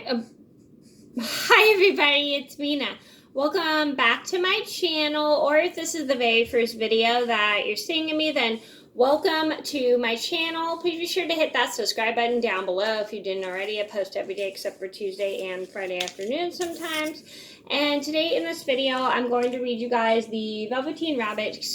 Hi everybody, it's Mena. Welcome back to my channel, or if this is the very first video that you're seeing of me, then welcome to my channel. Please be sure to hit that subscribe button down below if you didn't already. I post every day except for Tuesday and Friday afternoon sometimes. And today in this video, I'm going to read you guys the Velveteen Rabbit,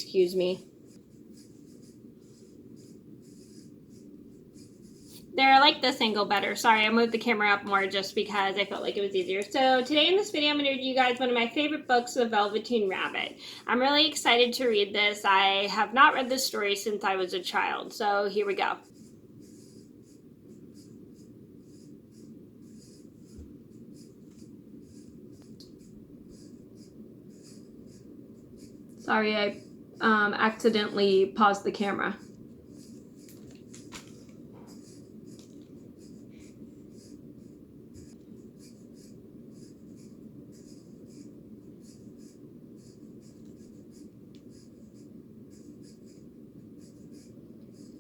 There, I like this angle better. Sorry, I moved the camera up more just because I felt like it was easier. So today in this video, I'm going to read you guys one of my favorite books, The Velveteen Rabbit. I'm really excited to read this. I have not read this story since I was a child. So here we go. Sorry, I accidentally paused the camera.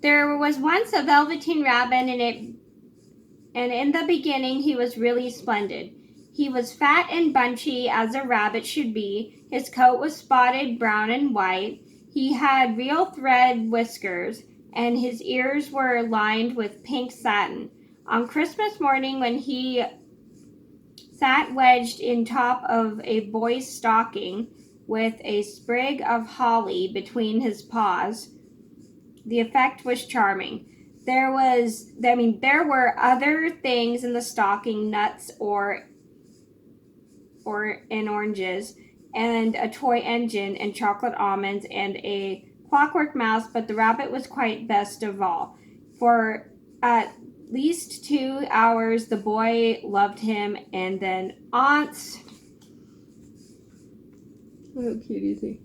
There was once a Velveteen Rabbit, and in the beginning he was really splendid. He was fat and bunchy as a rabbit should be. His coat was spotted brown and white. He had real thread whiskers, and his ears were lined with pink satin. On Christmas morning, when he sat wedged in top of a boy's stocking with a sprig of holly between his paws, the effect was charming. There were other things in the stocking, nuts and oranges, and a toy engine, and chocolate almonds, and a clockwork mouse, but the rabbit was quite best of all. For at least 2 hours the boy loved him, and then aunts... How cute is he?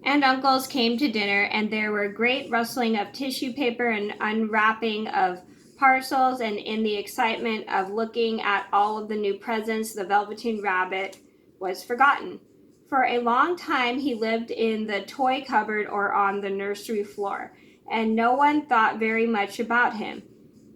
And uncles came to dinner, and there were great rustling of tissue paper and unwrapping of parcels, and in the excitement of looking at all of the new presents, the Velveteen Rabbit was forgotten. For a long time he lived in the toy cupboard or on the nursery floor, and no one thought very much about him.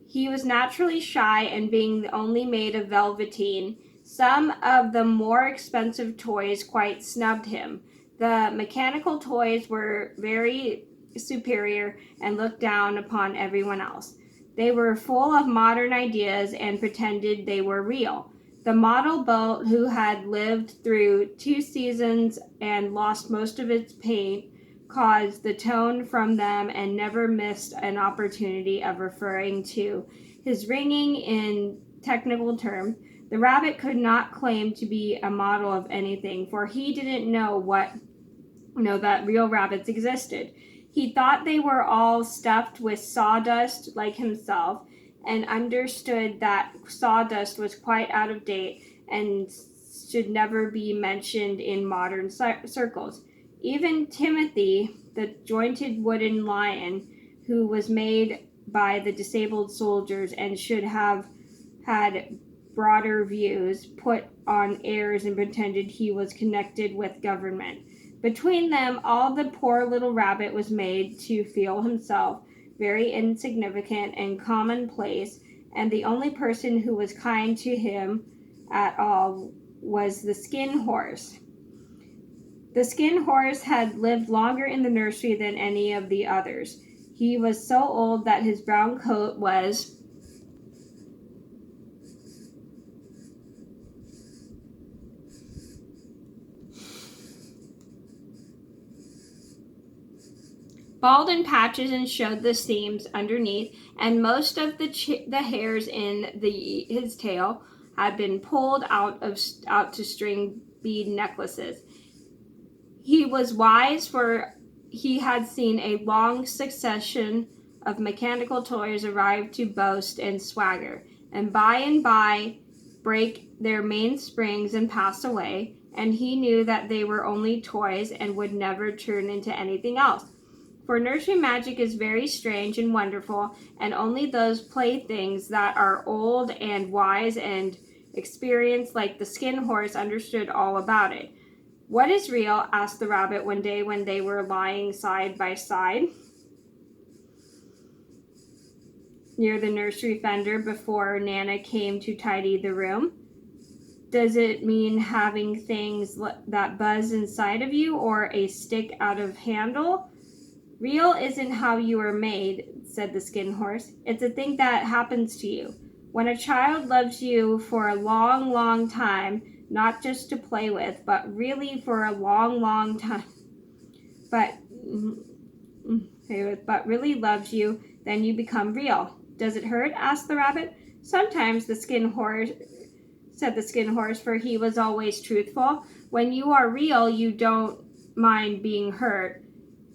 He was naturally shy, and being only made of velveteen, some of the more expensive toys quite snubbed him. The mechanical toys were very superior and looked down upon everyone else. They were full of modern ideas and pretended they were real. The model boat, who had lived through 2 seasons and lost most of its paint, caused the tone from them and never missed an opportunity of referring to his ringing in technical terms. The rabbit could not claim to be a model of anything, for he didn't know that real rabbits existed. He thought they were all stuffed with sawdust like himself, and understood that sawdust was quite out of date and should never be mentioned in modern circles. Even Timothy, the jointed wooden lion, who was made by the disabled soldiers and should have had broader views, put on airs and pretended he was connected with government. Between them, all the poor little rabbit was made to feel himself very insignificant and commonplace, and the only person who was kind to him at all was the skin horse. The skin horse had lived longer in the nursery than any of the others. He was so old that his brown coat was bald in patches and showed the seams underneath, and most of the hairs in his tail had been pulled out to string bead necklaces. He was wise, for he had seen a long succession of mechanical toys arrive to boast and swagger, and by break their mainsprings and pass away, and he knew that they were only toys and would never turn into anything else. For nursery magic is very strange and wonderful, and only those playthings that are old and wise and experienced like the skin horse understood all about it. "What is real?" asked the rabbit one day when they were lying side by side near the nursery fender before Nana came to tidy the room. "Does it mean having things that buzz inside of you or a stick out of handle?" "Real isn't how you are made," said the Skin Horse. "It's a thing that happens to you. When a child loves you for a long, long time, not just to play with, but really for a long, long time, but really loves you, then you become real." "Does it hurt?" asked the rabbit. "Sometimes," said the Skin Horse, for he was always truthful. "When you are real, you don't mind being hurt."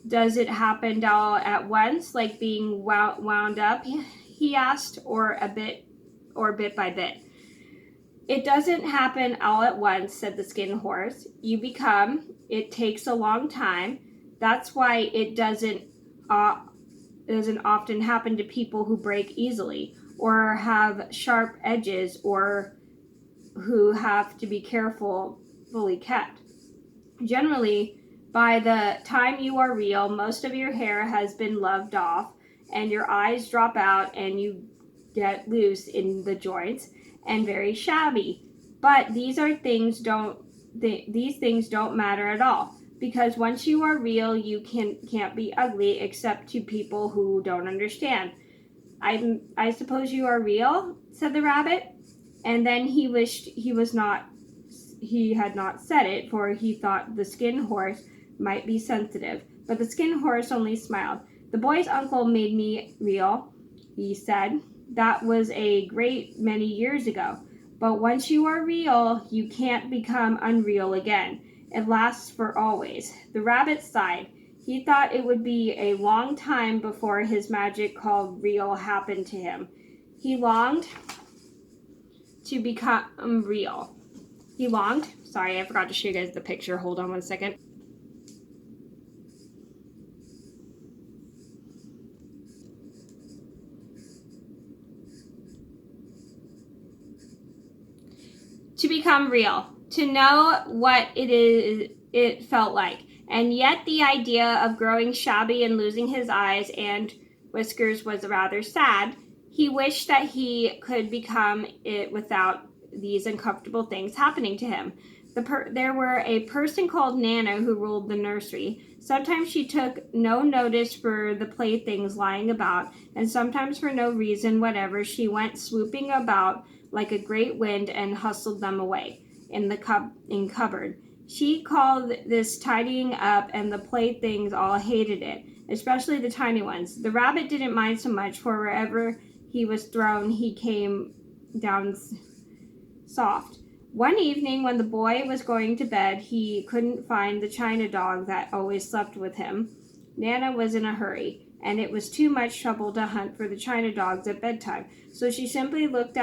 "Does it happen all at once, like being wound up?" he asked, or bit by bit. "It doesn't happen all at once," said the Skin Horse. It takes a long time. That's why it doesn't often happen to people who break easily, or have sharp edges, or who have to be carefully kept. Generally, by the time you are real, most of your hair has been loved off, and your eyes drop out, and you get loose in the joints and very shabby. But these things don't matter at all, because once you are real, you can't be ugly except to people who don't understand. I suppose you are real," said the rabbit, and then he wished he had not said it, for he thought the Skin Horse might be sensitive. But the Skin Horse only smiled. "The boy's uncle made me real," he said. "That was a great many years ago. But once you are real, you can't become unreal again. It lasts for always." The rabbit sighed. He thought it would be a long time before his magic called real happened to him. He longed to become real. Sorry, I forgot to show you guys the picture. Hold on one second. To become real, to know what it felt like. And yet the idea of growing shabby and losing his eyes and whiskers was rather sad. He wished that he could become it without these uncomfortable things happening to him. There were a person called Nana who ruled the nursery. Sometimes she took no notice for the playthings lying about, and sometimes for no reason whatever she went swooping about like a great wind and hustled them away in the cupboard. She called this tidying up, and the playthings all hated it, especially the tiny ones. The rabbit didn't mind so much, for wherever he was thrown, he came down soft. One evening when the boy was going to bed, he couldn't find the china dog that always slept with him. Nana was in a hurry, and it was too much trouble to hunt for the china dogs at bedtime. So she simply looked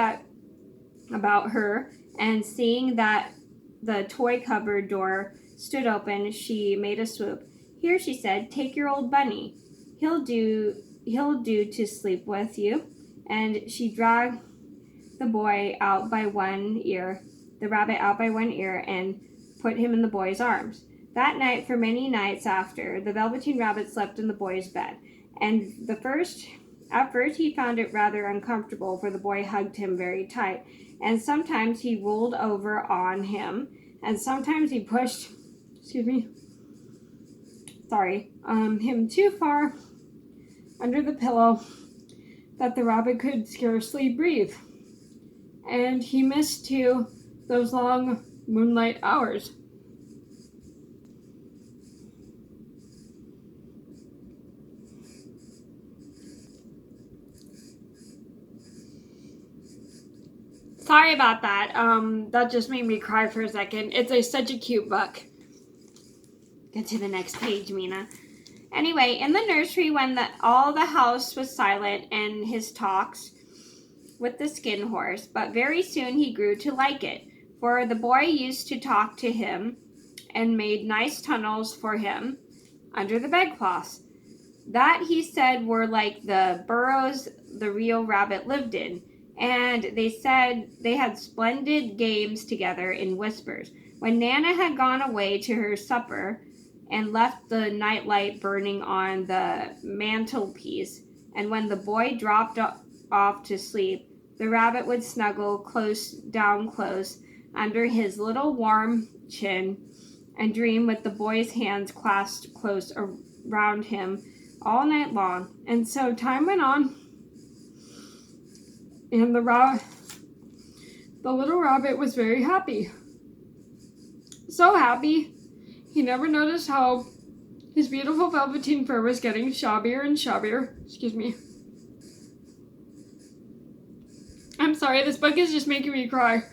about her, and seeing that the toy cupboard door stood open, she made a swoop. "Here," she said, "take your old bunny. He'll do to sleep with you." And she dragged the rabbit out by one ear, and put him in the boy's arms. That night, for many nights after, the Velveteen Rabbit slept in the boy's bed. And at first he found it rather uncomfortable, for the boy hugged him very tight, and sometimes he rolled over on him, and sometimes he pushed him too far under the pillow that the rabbit could scarcely breathe. And he missed too those long moonlight hours. Sorry about that. That just made me cry for a second. It's such a cute book. Get to the next page, Mena. Anyway, in the nursery, when all the house was silent and his talks with the Skin Horse, but very soon he grew to like it, for the boy used to talk to him and made nice tunnels for him under the bedclothes. That, he said, were like the burrows the real rabbit lived in. And they said they had splendid games together in whispers. When Nana had gone away to her supper and left the nightlight burning on the mantelpiece, and when the boy dropped off to sleep, the rabbit would snuggle close under his little warm chin and dream with the boy's hands clasped close around him all night long. And so time went on, and the little rabbit was very happy. So happy, he never noticed how his beautiful velveteen fur was getting shabbier and shabbier. Excuse me. I'm sorry, this book is just making me cry.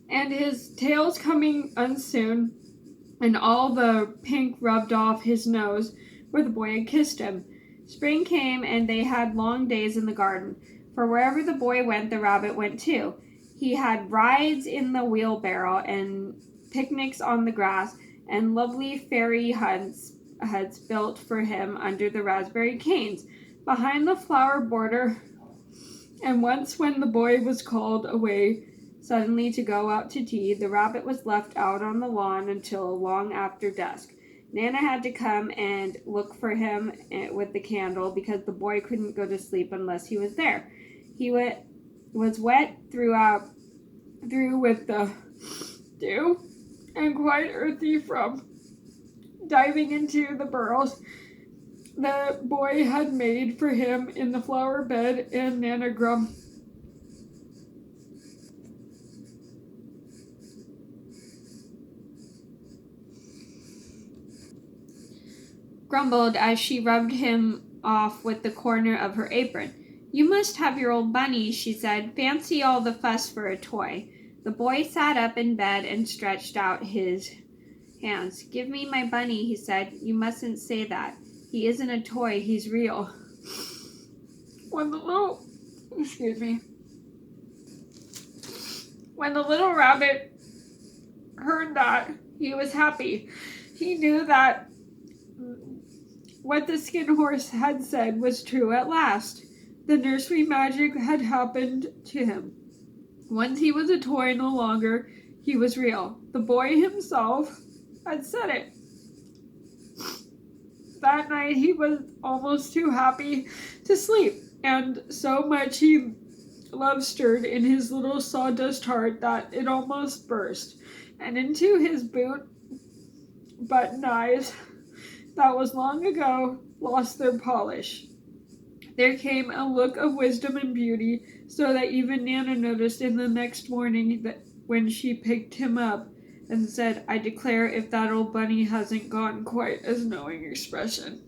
And his tail's coming unsoon, and all the pink rubbed off his nose where the boy had kissed him. Spring came, and they had long days in the garden, for wherever the boy went, the rabbit went too. He had rides in the wheelbarrow, and picnics on the grass, and lovely fairy huts built for him under the raspberry canes, behind the flower border. And once when the boy was called away suddenly to go out to tea, the rabbit was left out on the lawn until long after dusk. Nana had to come and look for him with the candle, because the boy couldn't go to sleep unless he was there. He was wet through with the dew, and quite earthy from diving into the burrows the boy had made for him in the flower bed, and Nana grumbled as she rubbed him off with the corner of her apron. "You must have your old bunny," she said. "Fancy all the fuss for a toy." The boy sat up in bed and stretched out his hands. "Give me my bunny," he said. "You mustn't say that. He isn't a toy, he's real." When the little rabbit heard that, he was happy. He knew that what the skin horse had said was true at last. The nursery magic had happened to him. Once he was a toy no longer, he was real. The boy himself had said it. That night he was almost too happy to sleep, and so much love stirred in his little sawdust heart that it almost burst, and into his boot-button eyes that was long ago lost their polish, there came a look of wisdom and beauty, so that even Nana noticed in the next morning that when she picked him up and said, "I declare if that old bunny hasn't gotten quite as knowing expression."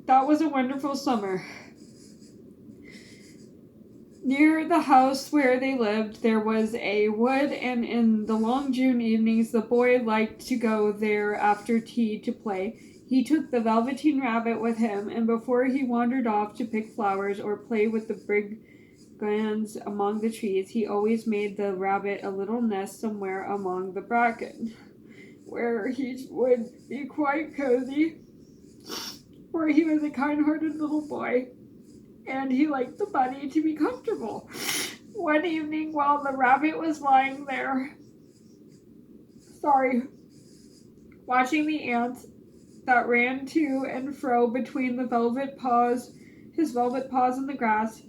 That was a wonderful summer. Near the house where they lived, there was a wood, and in the long June evenings, the boy liked to go there after tea to play. He took the Velveteen Rabbit with him, and before he wandered off to pick flowers or play with the brigands among the trees, he always made the rabbit a little nest somewhere among the bracken, where he would be quite cozy, for he was a kind-hearted little boy, and he liked the bunny to be comfortable. One evening, while the rabbit was lying there, watching the ants that ran to and fro between his velvet paws in the grass,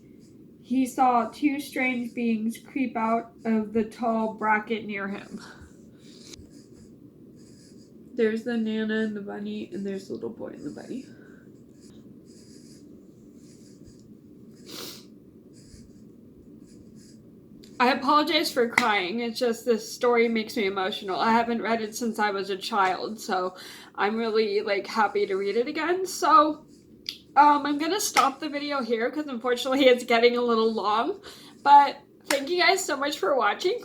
he saw two strange beings creep out of the tall bracket near him. There's the Nana and the bunny, and there's the little boy and the bunny. I apologize for crying. It's just this story makes me emotional. I haven't read it since I was a child, so I'm really happy to read it again. So I'm gonna stop the video here because unfortunately it's getting a little long. But thank you guys so much for watching.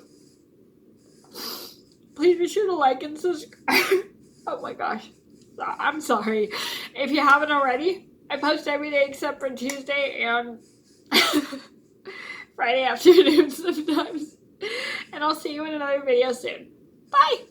Please be sure to like and subscribe. Oh my gosh. I'm sorry. If you haven't already, I post every day except for Tuesday and Friday afternoons sometimes. And I'll see you in another video soon. Bye!